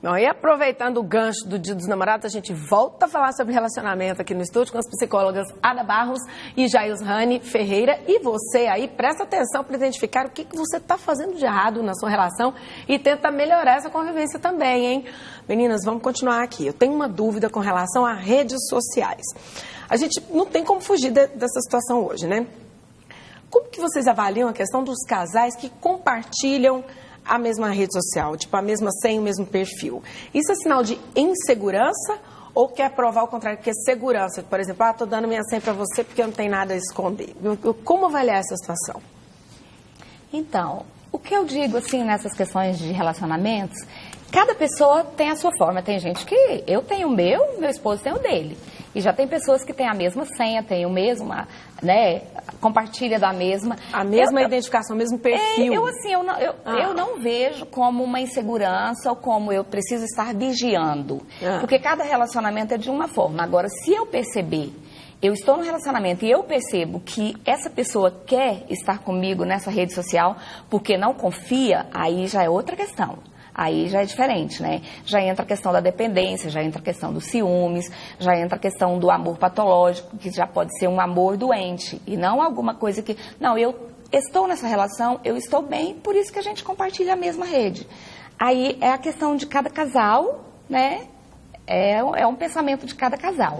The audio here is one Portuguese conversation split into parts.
Bom, e aproveitando o gancho do Dia dos Namorados, a gente volta a falar sobre relacionamento aqui no estúdio com as psicólogas Ada Barros e Jailzane Ferreira. E você aí, presta atenção para identificar o que você está fazendo de errado na sua relação e tenta melhorar essa convivência também, hein? Meninas, vamos continuar aqui. Eu tenho uma dúvida com relação a redes sociais. A gente não tem como fugir dessa situação hoje, né? Como que vocês avaliam a questão dos casais que compartilham a mesma rede social, tipo a mesma senha, o mesmo perfil? Isso é sinal de insegurança ou quer provar o contrário, que é segurança? Por exemplo, tô dando minha senha para você porque eu não tenho nada a esconder. Como avaliar essa situação? Então, o que eu digo assim nessas questões de relacionamentos, cada pessoa tem a sua forma. Tem gente que eu tenho o meu esposo tem o dele. E já tem pessoas que têm a mesma senha, tem o mesmo, né, compartilha da mesma. A mesma identificação, o mesmo perfil. Eu não vejo como uma insegurança ou como eu preciso estar vigiando. Porque cada relacionamento é de uma forma. Agora, se eu perceber, eu estou no relacionamento e eu percebo que essa pessoa quer estar comigo nessa rede social porque não confia, aí já é outra questão. Aí já é diferente, né? Já entra a questão da dependência, já entra a questão dos ciúmes, já entra a questão do amor patológico, que já pode ser um amor doente, e não alguma coisa que... Não, eu estou nessa relação, eu estou bem, por isso que a gente compartilha a mesma rede. Aí é a questão de cada casal, né? É um pensamento de cada casal.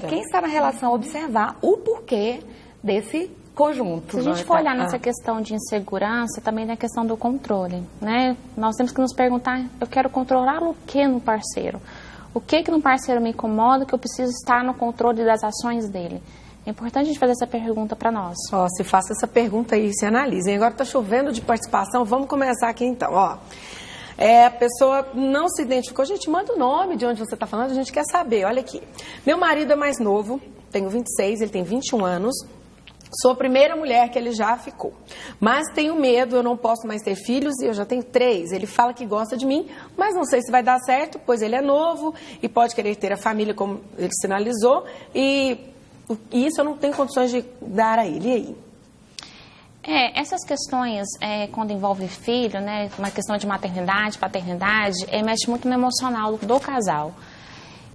Quem está na relação observar o porquê desse conjunto. Se a gente for olhar nessa questão de insegurança, também tem a questão do controle, né? Nós temos que nos perguntar, eu quero controlar o que no parceiro? O que no parceiro me incomoda, que eu preciso estar no controle das ações dele? É importante a gente fazer essa pergunta para nós. Se faça essa pergunta aí, se analisem. Agora está chovendo de participação, vamos começar aqui então, a pessoa não se identificou. Gente, manda o nome de onde você está falando, a gente quer saber. Olha aqui, meu marido é mais novo, tenho 26, ele tem 21 anos. Sou a primeira mulher que ele já ficou. Mas tenho medo, eu não posso mais ter filhos e eu já tenho 3. Ele fala que gosta de mim, mas não sei se vai dar certo, pois ele é novo e pode querer ter a família como ele sinalizou. E isso eu não tenho condições de dar a ele. E aí? Essas questões, quando envolve filho, né, uma questão de maternidade, paternidade, mexe muito no emocional do casal.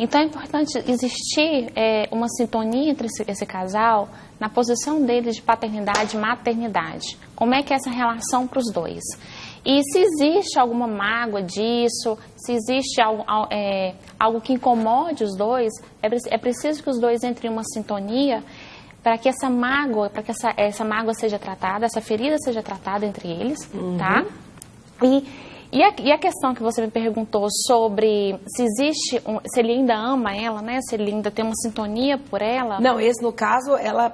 Então é importante existir uma sintonia entre esse casal na posição deles de paternidade e maternidade. Como é que é essa relação para os dois? E se existe alguma mágoa disso, se existe algo que incomode os dois, é preciso que os dois entrem em uma sintonia para que essa mágoa, essa mágoa seja tratada, essa ferida seja tratada entre eles, tá? E a questão que você me perguntou sobre se existe, se ele ainda ama ela, né? Se ele ainda tem uma sintonia por ela. Não, esse no caso, ela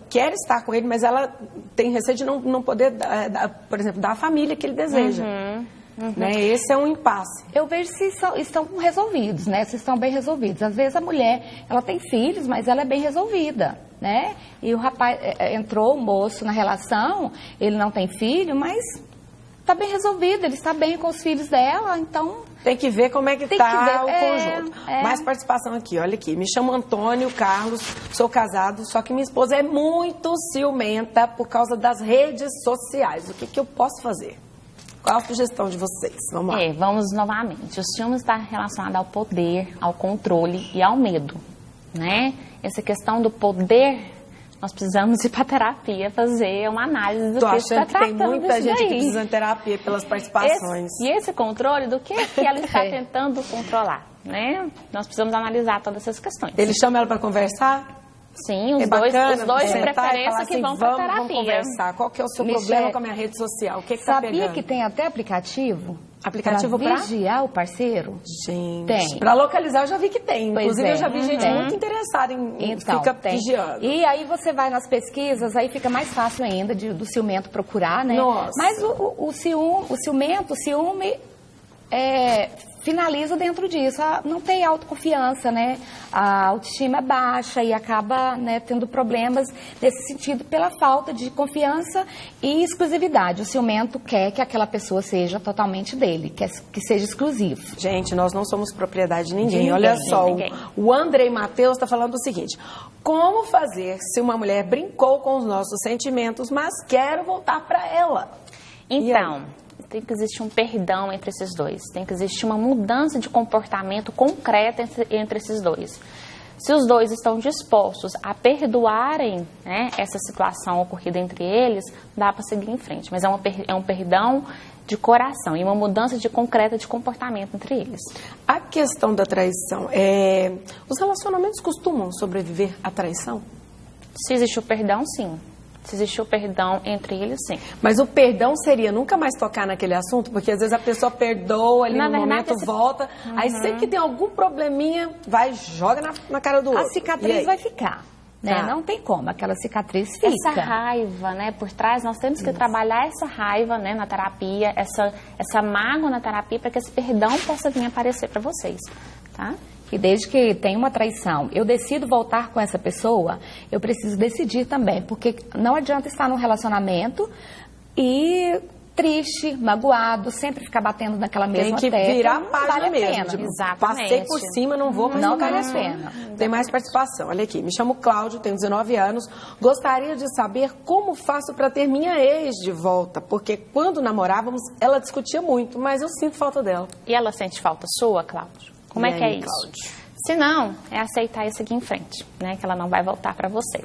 quer estar com ele, mas ela tem receio de não poder, por exemplo, dar a família que ele deseja. Né? Esse é um impasse. Eu vejo se estão resolvidos, né? Se estão bem resolvidos. Às vezes a mulher, ela tem filhos, mas ela é bem resolvida, né? E o rapaz, entrou o moço na relação, ele não tem filho, mas... está bem resolvido, ele está bem com os filhos dela, então... Tem que ver como é que está o conjunto. Mais participação aqui, olha aqui. Me chamo Antônio Carlos, sou casado, só que minha esposa é muito ciumenta por causa das redes sociais. O que eu posso fazer? Qual a sugestão de vocês? Vamos lá. Vamos novamente. O ciúme está relacionado ao poder, ao controle e ao medo, né? Essa questão do poder... Nós precisamos ir para terapia, fazer uma análise do que está tratando. Tem muita gente que precisa de terapia pelas participações. E esse controle, do que ela está tentando controlar, né? Nós precisamos analisar todas essas questões. Ele chama ela para conversar? Sim, os dois de preferência que vão para terapia. Vamos conversar. Qual que é o seu problema com a minha rede social? O que está pegando? Sabia que tem até aplicativo? Aplicativo para vigiar o parceiro? Gente, tem. Para localizar eu já vi que tem. Pois Inclusive eu já vi gente muito interessada em fica vigiando. E aí você vai nas pesquisas, aí fica mais fácil ainda do ciumento procurar, né? Nossa. Mas o ciúme finaliza dentro disso. Não tem autoconfiança, né? A autoestima é baixa e acaba, né, tendo problemas nesse sentido pela falta de confiança e exclusividade. O ciumento quer que aquela pessoa seja totalmente dele, que seja exclusivo. Gente, nós não somos propriedade de ninguém. Olha só, o Andrei Matheus está falando o seguinte: como fazer se uma mulher brincou com os nossos sentimentos, mas quer voltar para ela? Então, tem que existir um perdão entre esses dois. Tem que existir uma mudança de comportamento concreta entre esses dois. Se os dois estão dispostos a perdoarem, né, essa situação ocorrida entre eles, dá para seguir em frente. Mas é um perdão de coração e uma mudança concreta de comportamento entre eles. A questão da traição, os relacionamentos costumam sobreviver à traição? Se existe o perdão, sim. Se existe o perdão entre eles, sim. Mas o perdão seria nunca mais tocar naquele assunto? Porque às vezes a pessoa perdoa ali no momento, volta, aí sempre que tem algum probleminha, vai e joga na cara do outro. A cicatriz vai ficar, né? Não tem como, aquela cicatriz fica. Essa raiva, né, por trás, nós temos que trabalhar essa raiva, né, na terapia, essa mágoa na terapia, para que esse perdão possa vir aparecer para vocês, tá? E desde que tem uma traição, eu decido voltar com essa pessoa, eu preciso decidir também, porque não adianta estar num relacionamento e triste, magoado, sempre ficar batendo naquela mesma tecla. Tem que virar a página vale mesmo. Tipo, exatamente. Passei por cima, não vou mais não tocar vale a nisso. pena. Tem mais participação. Olha aqui, me chamo Cláudio, tenho 19 anos. Gostaria de saber como faço para ter minha ex de volta, porque quando namorávamos, ela discutia muito, mas eu sinto falta dela. E ela sente falta sua, Cláudio? Como é que é isso? Cláudio? Se não, é aceitar e seguir em frente, né? Que ela não vai voltar para você.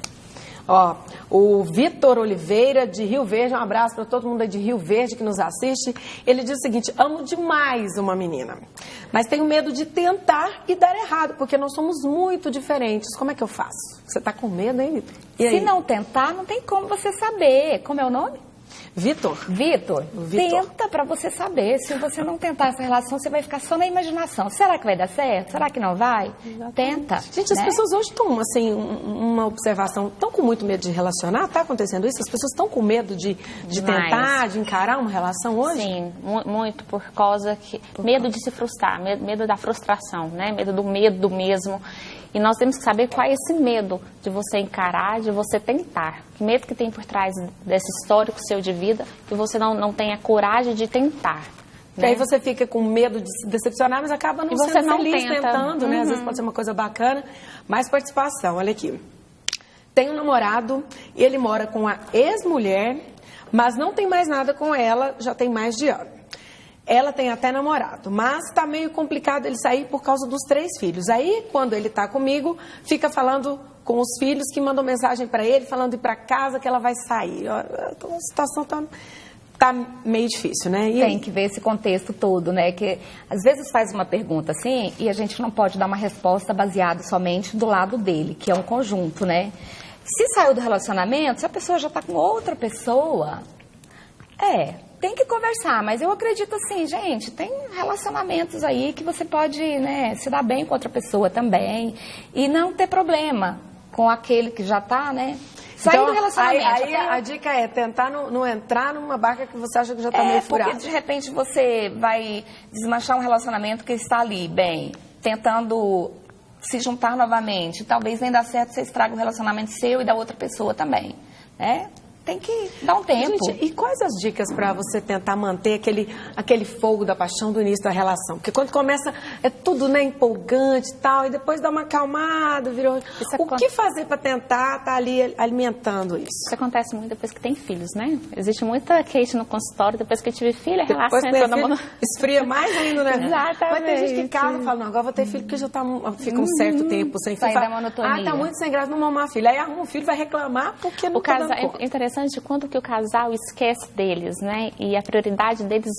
Ó, o Vitor Oliveira, de Rio Verde, um abraço para todo mundo aí de Rio Verde que nos assiste. Ele diz o seguinte: amo demais uma menina, mas tenho medo de tentar e dar errado, porque nós somos muito diferentes. Como é que eu faço? Você tá com medo, hein, Vitor? Se não tentar, não tem como você saber. Como é o nome? Vitor. Vitor, tenta para você saber. Se você não tentar essa relação, você vai ficar só na imaginação. Será que vai dar certo? Será que não vai? Exatamente. Tenta. Gente, as pessoas hoje estão, assim, uma observação, estão com muito medo de relacionar? Está acontecendo isso? As pessoas estão com medo de tentar, de encarar uma relação hoje? Sim, muito por causa que... Medo de se frustrar, medo da frustração, né? Medo do medo mesmo. E nós temos que saber qual é esse medo de você encarar, de você tentar. Que medo que tem por trás desse histórico seu de vida, que você não tem a coragem de tentar. E aí você fica com medo de se decepcionar, mas acaba não sendo feliz tentando, né? Às vezes pode ser uma coisa bacana. Mais participação, olha aqui. Tem um namorado, ele mora com a ex-mulher, mas não tem mais nada com ela, já tem mais de ano. Ela tem até namorado, mas está meio complicado ele sair por causa dos 3 filhos. Aí, quando ele está comigo, fica falando com os filhos que mandam mensagem para ele, falando de ir para casa que ela vai sair. A situação tá meio difícil, né? Tem que ver esse contexto todo, né? Que às vezes faz uma pergunta assim e a gente não pode dar uma resposta baseada somente do lado dele, que é um conjunto, né? Se saiu do relacionamento, se a pessoa já está com outra pessoa, tem que conversar, mas eu acredito assim, gente, tem relacionamentos aí que você pode, né, se dar bem com outra pessoa também e não ter problema com aquele que já está, né, saindo do relacionamento. Aí a dica é tentar não entrar numa barca que você acha que já está meio furada. Porque de repente você vai desmanchar um relacionamento que está ali, bem, tentando se juntar novamente, talvez nem dá certo, você estraga o relacionamento seu e da outra pessoa também, né? Tem que dar um tempo. Gente, e quais as dicas para você tentar manter aquele fogo da paixão do início da relação? Porque quando começa, é tudo, né, empolgante e tal, e depois dá uma acalmada, virou... O que fazer para tentar estar ali alimentando isso? Isso acontece muito depois que tem filhos, né? Existe muita queixa no consultório, depois que eu tive filho, a relação é todo mundo... Esfria mais ainda, né? Exatamente. Mas tem gente que casa e fala, não, agora vou ter filho porque já fica um certo tempo sem filho. Sai da monotonia. Tá muito sem graça, não mamar filho. Aí arruma um filho, vai reclamar porque não tá dando conta. É interessante quando que o casal esquece deles, né? E a prioridade deles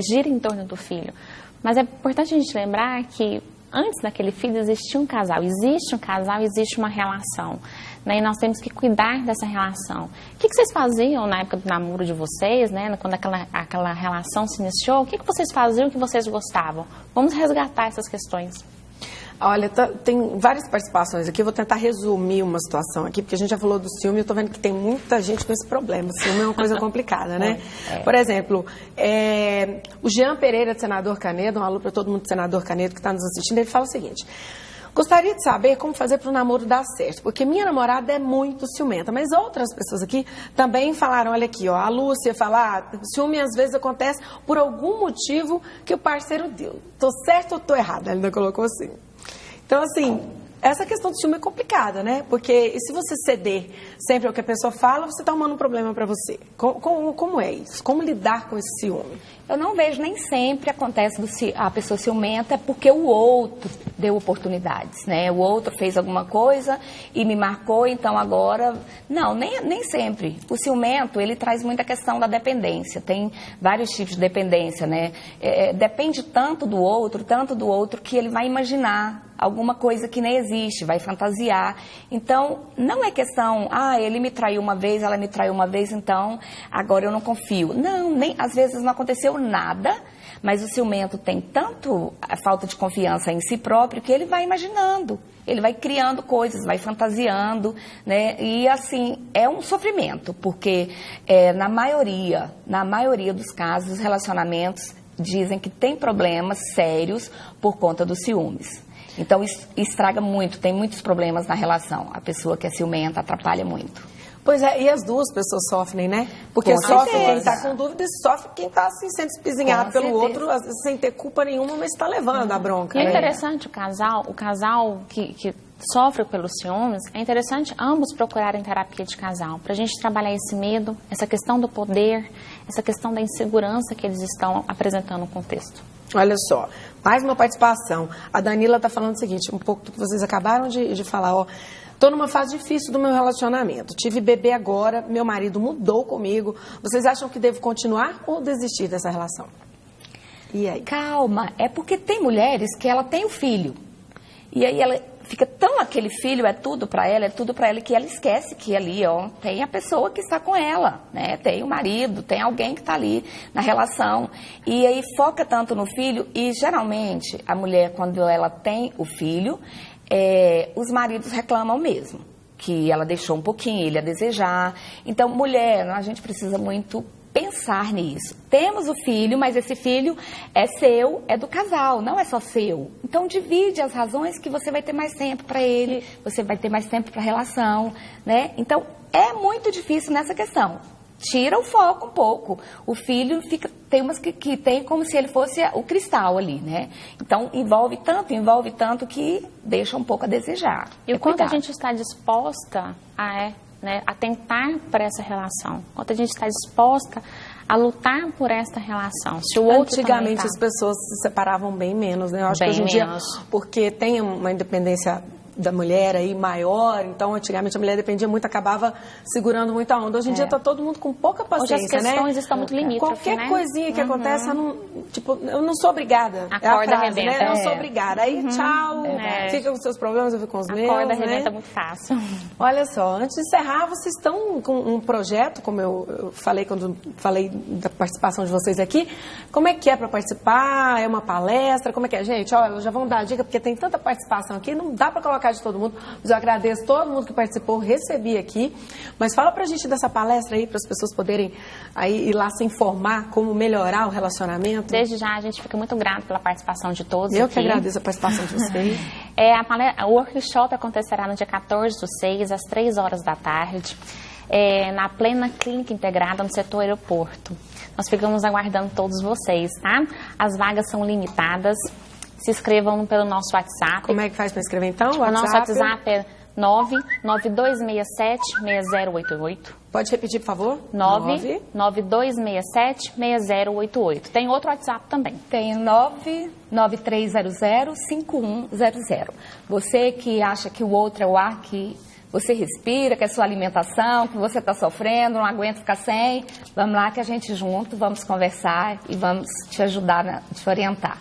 gira em torno do filho. Mas é importante a gente lembrar que antes daquele filho existia um casal. Existe um casal, existe uma relação. Né? E nós temos que cuidar dessa relação. O que vocês faziam na época do namoro de vocês, né? Quando aquela relação se iniciou? O que vocês faziam que vocês gostavam? Vamos resgatar essas questões. Olha, tem várias participações aqui, eu vou tentar resumir uma situação aqui, porque a gente já falou do ciúme e eu estou vendo que tem muita gente com esse problema. O ciúme é uma coisa complicada, né? Por exemplo, o Jean Pereira, de Senador Canedo, um alô para todo mundo de Senador Canedo que está nos assistindo, ele fala o seguinte: gostaria de saber como fazer para o namoro dar certo, porque minha namorada é muito ciumenta, mas outras pessoas aqui também falaram, olha aqui, ó, a Lúcia fala, ciúme às vezes acontece por algum motivo que o parceiro deu. Tô certo ou tô errada? Ela ainda colocou assim. Então, assim, essa questão do ciúme é complicada, né? Porque se você ceder sempre ao que a pessoa fala, você está arrumando um problema para você. Como é isso? Como lidar com esse ciúme? Eu não vejo, nem sempre acontece a pessoa ciumenta, é porque o outro deu oportunidades, né? O outro fez alguma coisa e me marcou, então agora... Não, nem sempre. O ciumento, ele traz muita questão da dependência. Tem vários tipos de dependência, né? Depende tanto do outro, que ele vai imaginar alguma coisa que nem existe, vai fantasiar. Então, não é questão, ele me traiu uma vez, ela me traiu uma vez, então agora eu não confio. Não, às vezes não aconteceu nada, mas o ciumento tem tanto a falta de confiança em si próprio que ele vai imaginando, ele vai criando coisas, vai fantasiando, né? E assim, é um sofrimento, porque na maioria dos casos, os relacionamentos dizem que tem problemas sérios por conta dos ciúmes. Então, isso estraga muito, tem muitos problemas na relação. A pessoa que é ciumenta atrapalha muito. Pois é, e as duas pessoas sofrem, né? Porque sofre quem está com dúvida e sofre quem está assim, sendo espizinhado pelo outro, às vezes sem ter culpa nenhuma, mas está levando a bronca. E é interessante o casal que sofre pelos ciúmes, é interessante ambos procurarem terapia de casal, para a gente trabalhar esse medo, essa questão do poder, essa questão da insegurança que eles estão apresentando no contexto. Olha só, mais uma participação. A Danila está falando o seguinte, um pouco do que vocês acabaram de falar, ó. Estou numa fase difícil do meu relacionamento. Tive bebê agora, meu marido mudou comigo. Vocês acham que devo continuar ou desistir dessa relação? E aí? Calma, é porque tem mulheres que ela tem o filho. E aí ela fica tão aquele filho, é tudo para ela, que ela esquece que ali, ó, tem a pessoa que está com ela, né? Tem o marido, tem alguém que está ali na relação. E aí foca tanto no filho e geralmente a mulher, quando ela tem o filho, os maridos reclamam mesmo, que ela deixou um pouquinho ele a desejar. Então, mulher, a gente precisa muito pensar nisso. Temos o filho, mas esse filho é seu, é do casal, não é só seu. Então, divide as razões que você vai ter mais tempo para ele, você vai ter mais tempo para a relação, né? Então, é muito difícil nessa questão. Tira o foco um pouco. O filho tem umas que tem como se ele fosse o cristal ali, né? Então, envolve tanto que deixa um pouco a desejar. E o quanto a gente está disposta a tentar por essa relação, quanto a gente está disposta a lutar por esta relação. Se o outro Antigamente as pessoas se separavam bem menos, né? Eu acho que hoje em dia, porque tem uma independência da mulher aí maior, então antigamente a mulher dependia muito, acabava segurando muito a onda. Hoje em dia está todo mundo com pouca paciência, né? Hoje as questões estão muito limítrofes, qualquer coisinha que acontece, eu não sou obrigada. Acorda, arrebenta. Né? Eu não sou obrigada. Aí, tchau, fica com os seus problemas, eu fico com os meus. Acorda, arrebenta muito fácil. Olha só, antes de encerrar, vocês estão com um projeto, como eu falei quando falei da participação de vocês aqui. Como é que é para participar? É uma palestra? Como é que é? Gente, olha, já vão dar a dica, porque tem tanta participação aqui, não dá para colocar de todo mundo, mas eu agradeço todo mundo que participou, recebi aqui, mas fala pra gente dessa palestra aí, para as pessoas poderem aí ir lá se informar como melhorar o relacionamento. Desde já a gente fica muito grato pela participação de todos Eu aqui. que agradeço a participação de vocês. O workshop acontecerá no dia 14/6, às 3 horas da tarde, na Plena Clínica Integrada, no setor aeroporto. Nós ficamos aguardando todos vocês, tá? As vagas são limitadas. Se inscrevam pelo nosso WhatsApp. Como é que faz para inscrever então? O nosso WhatsApp é 99267-6088. Pode repetir, por favor? 99267-6088. Tem outro WhatsApp também. Tem 99300-5100. Você que acha que o outro é o ar que você respira, que é a sua alimentação, que você está sofrendo, não aguenta ficar sem, vamos lá que a gente junto, vamos conversar e vamos te ajudar, te orientar.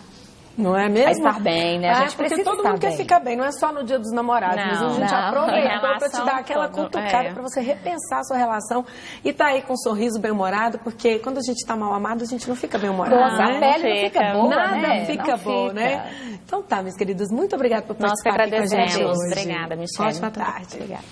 Não é mesmo? Vai estar bem, né? A gente porque precisa todo mundo quer ficar bem, não é só no dia dos namorados, mas a gente aproveitou para te dar aquela cutucada para você repensar a sua relação e tá aí com um sorriso bem-humorado, porque quando a gente tá mal amado, a gente não fica bem-humorado, né? A pele não fica boa, nada fica bom, né? Então tá, minhas queridas, muito obrigada por participar aqui com a gente hoje. Obrigada, Michele. Ótima tarde. Obrigada.